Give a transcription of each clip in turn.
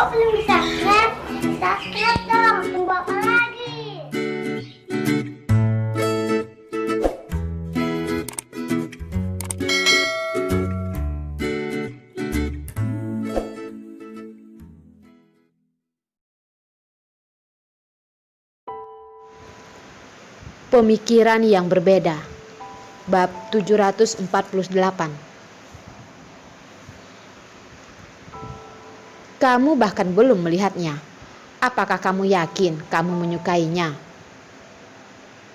kok belum subscribe? Subscribe dong, tunggu apa lagi? Pemikiran yang berbeda. Bab 748. Kamu bahkan belum melihatnya. Apakah kamu yakin kamu menyukainya?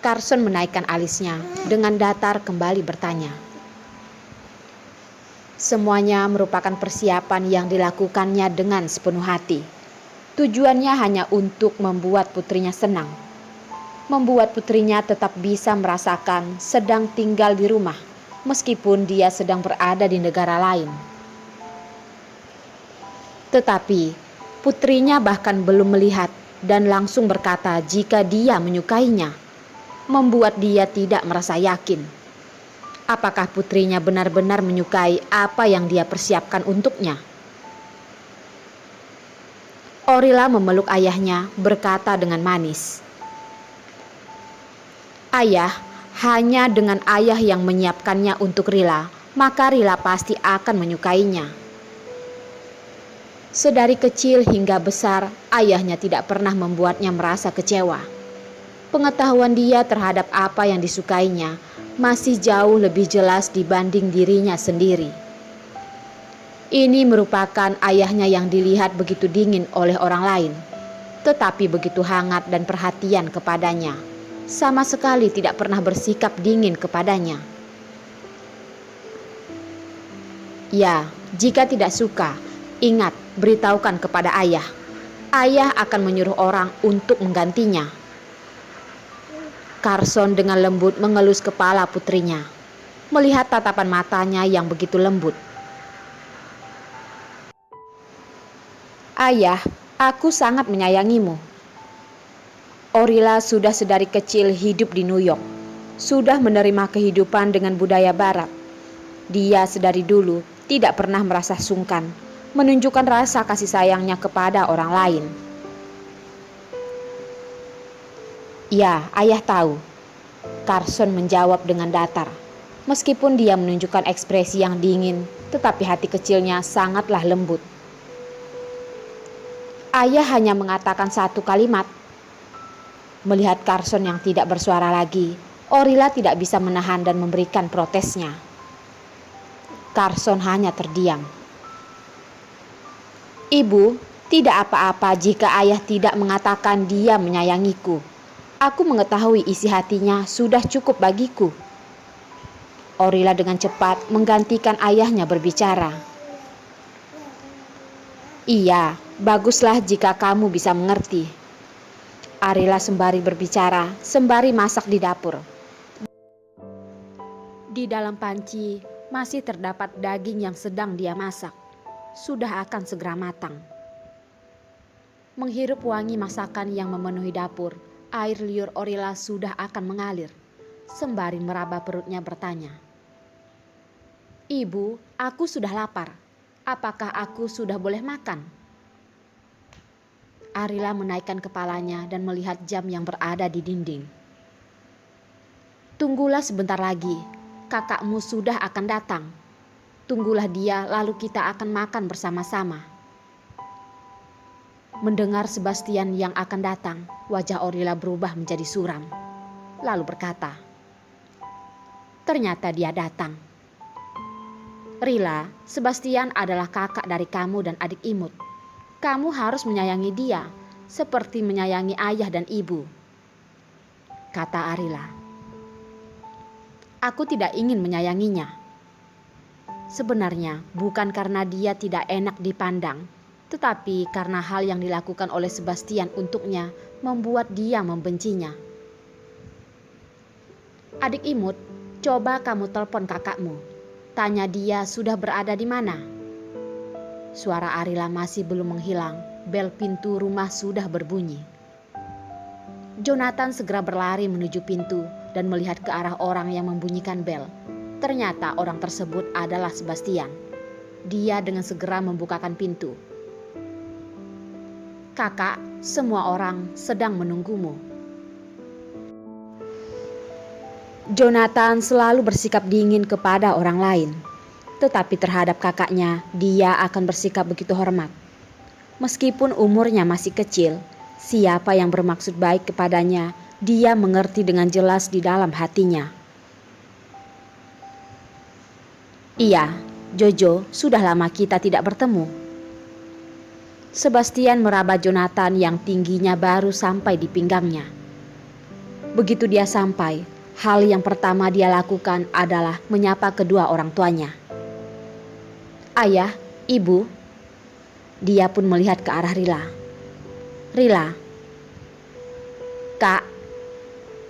Carson menaikkan alisnya dengan datar kembali bertanya. Semuanya merupakan persiapan yang dilakukannya dengan sepenuh hati. Tujuannya hanya untuk membuat putrinya senang. Membuat putrinya tetap bisa merasakan sedang tinggal di rumah, meskipun dia sedang berada di negara lain. Tetapi, putrinya bahkan belum melihat dan langsung berkata jika dia menyukainya, membuat dia tidak merasa yakin. Apakah putrinya benar-benar menyukai apa yang dia persiapkan untuknya? Orila memeluk ayahnya, berkata dengan manis, "Ayah, hanya dengan ayah yang menyiapkannya untuk Rila, maka Rila pasti akan menyukainya." Sedari kecil hingga besar, ayahnya tidak pernah membuatnya merasa kecewa. Pengetahuan dia terhadap apa yang disukainya masih jauh lebih jelas dibanding dirinya sendiri. Ini merupakan ayahnya yang dilihat begitu dingin oleh orang lain, tetapi begitu hangat dan perhatian kepadanya. Sama sekali tidak pernah bersikap dingin kepadanya. Ya, jika tidak suka, ingat, beritahukan kepada ayah. Ayah akan menyuruh orang untuk menggantinya. Carson dengan lembut mengelus kepala putrinya, melihat tatapan matanya yang begitu lembut. "Ayah, aku sangat menyayangimu." Orila sudah sedari kecil hidup di New York, sudah menerima kehidupan dengan budaya barat. Dia sedari dulu tidak pernah merasa sungkan, menunjukkan rasa kasih sayangnya kepada orang lain. "Ya, ayah tahu," Carson menjawab dengan datar. Meskipun dia menunjukkan ekspresi yang dingin, tetapi hati kecilnya sangatlah lembut. Ayah hanya mengatakan satu kalimat. Melihat Carson yang tidak bersuara lagi, Orila tidak bisa menahan dan memberikan protesnya. Carson hanya terdiam. "Ibu, tidak apa-apa jika ayah tidak mengatakan dia menyayangiku. Aku mengetahui isi hatinya sudah cukup bagiku." Orila dengan cepat menggantikan ayahnya berbicara. "Iya, baguslah jika kamu bisa mengerti." Arila sembari berbicara, sembari masak di dapur. Di dalam panci masih terdapat daging yang sedang dia masak. Sudah akan segera matang. Menghirup wangi masakan yang memenuhi dapur, air liur Orila sudah akan mengalir. Sembari meraba perutnya bertanya, "Ibu, aku sudah lapar. Apakah aku sudah boleh makan?" Arila menaikkan kepalanya dan melihat jam yang berada di dinding. "Tunggulah sebentar lagi, kakakmu sudah akan datang. Tunggulah dia, lalu kita akan makan bersama-sama." Mendengar Sebastian yang akan datang, wajah Orila berubah menjadi suram. Lalu berkata, "Ternyata dia datang. Rila, Sebastian adalah kakak dari kamu dan adik imut. Kamu harus menyayangi dia, seperti menyayangi ayah dan ibu," kata Arila. "Aku tidak ingin menyayanginya. Sebenarnya bukan karena dia tidak enak dipandang, tetapi karena hal yang dilakukan oleh Sebastian untuknya membuat dia membencinya." "Adik imut, coba kamu telepon kakakmu. Tanya dia sudah berada di mana." Suara Arila masih belum menghilang, bel pintu rumah sudah berbunyi. Jonathan segera berlari menuju pintu dan melihat ke arah orang yang membunyikan bel. Ternyata orang tersebut adalah Sebastian. Dia dengan segera membukakan pintu. Kakak, semua orang sedang menunggumu. Jonathan selalu bersikap dingin kepada orang lain, tetapi terhadap kakaknya dia akan bersikap begitu hormat. Meskipun umurnya masih kecil, siapa yang bermaksud baik kepadanya, dia mengerti dengan jelas di dalam hatinya. Iya, Jojo, sudah lama kita tidak bertemu. Sebastian meraba Jonathan yang tingginya baru sampai di pinggangnya. Begitu dia sampai, hal yang pertama dia lakukan adalah menyapa kedua orang tuanya. Ayah, ibu. Dia pun melihat ke arah Rila. Rila. Kak.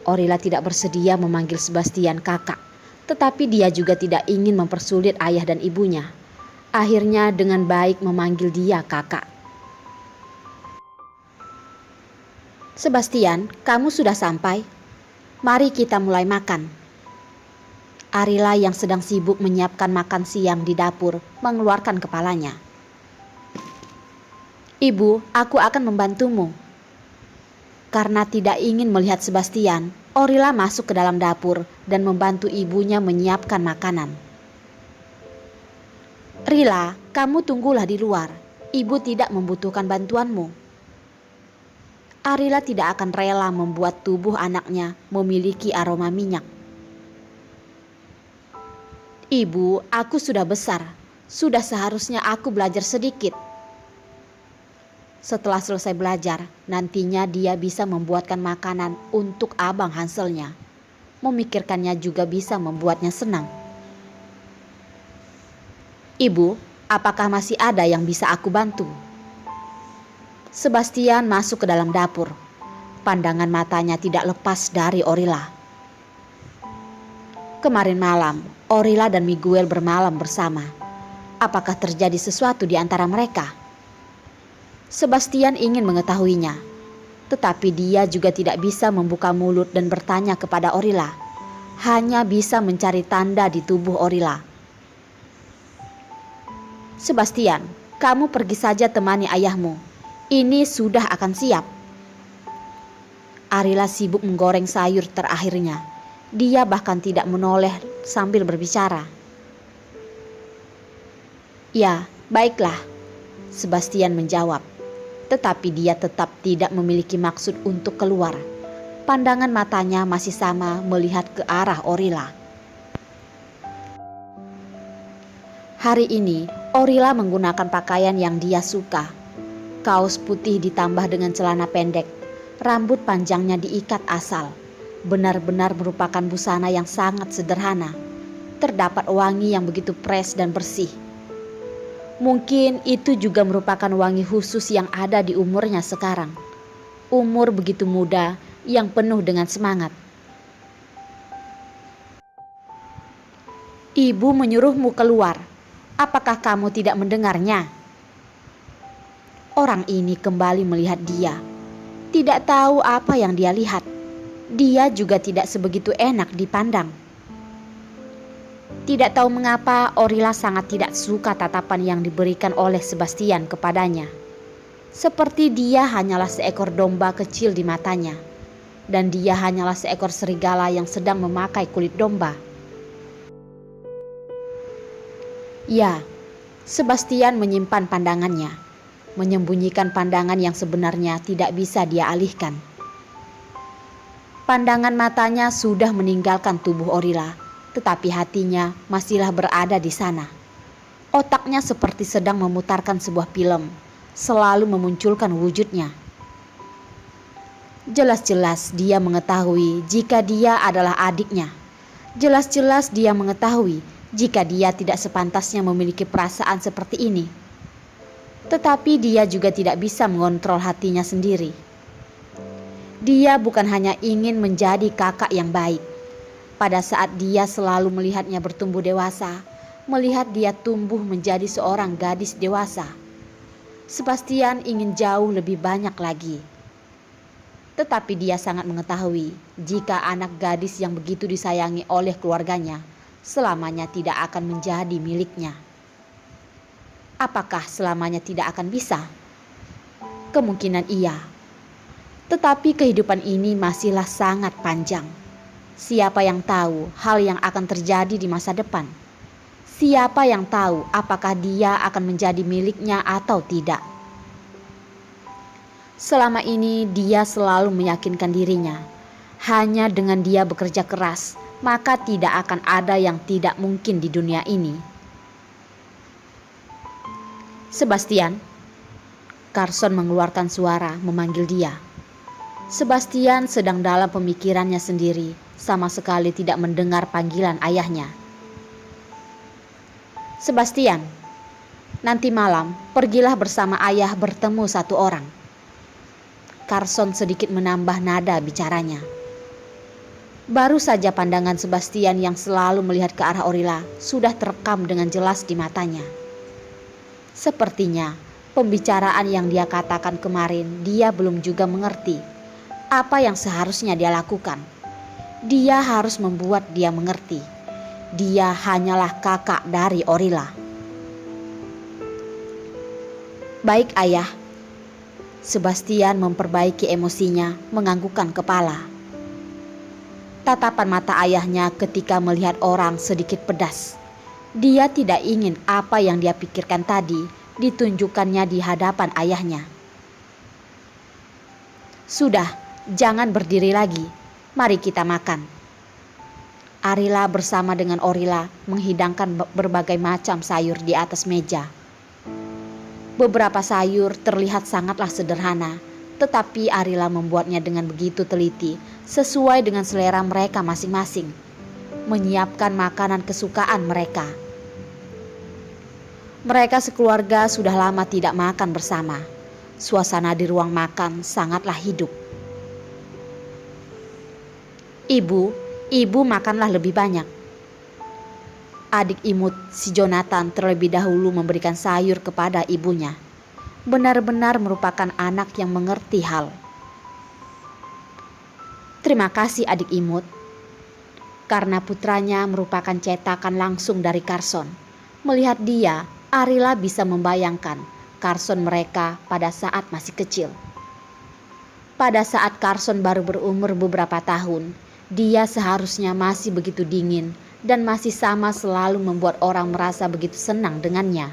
Orila tidak bersedia memanggil Sebastian kakak, tetapi dia juga tidak ingin mempersulit ayah dan ibunya. Akhirnya dengan baik memanggil dia kakak. Sebastian, kamu sudah sampai? Mari kita mulai makan. Arila yang sedang sibuk menyiapkan makan siang di dapur mengeluarkan kepalanya. Ibu, aku akan membantumu. Karena tidak ingin melihat Sebastian, Orila masuk ke dalam dapur dan membantu ibunya menyiapkan makanan. Rila, kamu tunggulah di luar. Ibu tidak membutuhkan bantuanmu. Arila tidak akan rela membuat tubuh anaknya memiliki aroma minyak. Ibu, aku sudah besar. Sudah seharusnya aku belajar sedikit. Setelah selesai belajar, nantinya dia bisa membuatkan makanan untuk abang Hanselnya. Memikirkannya juga bisa membuatnya senang. Ibu, apakah masih ada yang bisa aku bantu? Sebastian masuk ke dalam dapur. Pandangan matanya tidak lepas dari Orila. Kemarin malam, Orila dan Miguel bermalam bersama. Apakah terjadi sesuatu di antara mereka? Sebastian ingin mengetahuinya, tetapi dia juga tidak bisa membuka mulut dan bertanya kepada Orila. Hanya bisa mencari tanda di tubuh Orila. Sebastian, kamu pergi saja temani ayahmu. Ini sudah akan siap. Arila sibuk menggoreng sayur terakhirnya. Dia bahkan tidak menoleh sambil berbicara. Ya, baiklah, Sebastian menjawab. Tetapi dia tetap tidak memiliki maksud untuk keluar. Pandangan matanya masih sama melihat ke arah Orila. Hari ini, Orila menggunakan pakaian yang dia suka. Kaos putih ditambah dengan celana pendek. Rambut panjangnya diikat asal. Benar-benar merupakan busana yang sangat sederhana. Terdapat wangi yang begitu fresh dan bersih. Mungkin itu juga merupakan wangi khusus yang ada di umurnya sekarang. Umur begitu muda yang penuh dengan semangat. Ibu menyuruhmu keluar. Apakah kamu tidak mendengarnya? Orang ini kembali melihat dia. Tidak tahu apa yang dia lihat. Dia juga tidak sebegitu enak dipandang. Tidak tahu mengapa Orila sangat tidak suka tatapan yang diberikan oleh Sebastian kepadanya. Seperti dia hanyalah seekor domba kecil di matanya. Dan dia hanyalah seekor serigala yang sedang memakai kulit domba. Ya, Sebastian menyimpan pandangannya. Menyembunyikan pandangan yang sebenarnya tidak bisa dia alihkan. Pandangan matanya sudah meninggalkan tubuh Orila. Tetapi hatinya masihlah berada di sana. Otaknya seperti sedang memutarkan sebuah film, selalu memunculkan wujudnya. Jelas-jelas dia mengetahui jika dia adalah adiknya. Jelas-jelas dia mengetahui jika dia tidak sepantasnya memiliki perasaan seperti ini. Tetapi dia juga tidak bisa mengontrol hatinya sendiri. Dia bukan hanya ingin menjadi kakak yang baik. Pada saat dia selalu melihatnya bertumbuh dewasa, melihat dia tumbuh menjadi seorang gadis dewasa, Sebastian ingin jauh lebih banyak lagi. Tetapi dia sangat mengetahui jika anak gadis yang begitu disayangi oleh keluarganya selamanya tidak akan menjadi miliknya. Apakah selamanya tidak akan bisa? Kemungkinan iya. Tetapi kehidupan ini masihlah sangat panjang. Siapa yang tahu hal yang akan terjadi di masa depan? Siapa yang tahu apakah dia akan menjadi miliknya atau tidak? Selama ini dia selalu meyakinkan dirinya, hanya dengan dia bekerja keras, maka tidak akan ada yang tidak mungkin di dunia ini. Sebastian, Carson mengeluarkan suara memanggil dia. Sebastian sedang dalam pemikirannya sendiri, sama sekali tidak mendengar panggilan ayahnya. Sebastian, nanti malam pergilah bersama ayah bertemu satu orang. Carson sedikit menambah nada bicaranya. Baru saja pandangan Sebastian yang selalu melihat ke arah Orila sudah terekam dengan jelas di matanya. Sepertinya pembicaraan yang dia katakan kemarin dia belum juga mengerti apa yang seharusnya dia lakukan. Dia harus membuat dia mengerti. Dia hanyalah kakak dari Orila. Baik ayah. Sebastian memperbaiki emosinya, menganggukkan kepala. Tatapan mata ayahnya ketika melihat orang sedikit pedas. Dia tidak ingin apa yang dia pikirkan tadi ditunjukkannya di hadapan ayahnya. Sudah, jangan berdiri lagi. Mari kita makan. Arila bersama dengan Orila menghidangkan berbagai macam sayur di atas meja. Beberapa sayur terlihat sangatlah sederhana, tetapi Arila membuatnya dengan begitu teliti, sesuai dengan selera mereka masing-masing, menyiapkan makanan kesukaan mereka. Mereka sekeluarga sudah lama tidak makan bersama. Suasana di ruang makan sangatlah hidup. Ibu makanlah lebih banyak. Adik imut si Jonathan terlebih dahulu memberikan sayur kepada ibunya. Benar-benar merupakan anak yang mengerti hal. Terima kasih adik imut. Karena putranya merupakan cetakan langsung dari Carson. Melihat dia, Arila bisa membayangkan Carson mereka pada saat masih kecil. Pada saat Carson baru berumur beberapa tahun, dia seharusnya masih begitu dingin dan masih sama selalu membuat orang merasa begitu senang dengannya.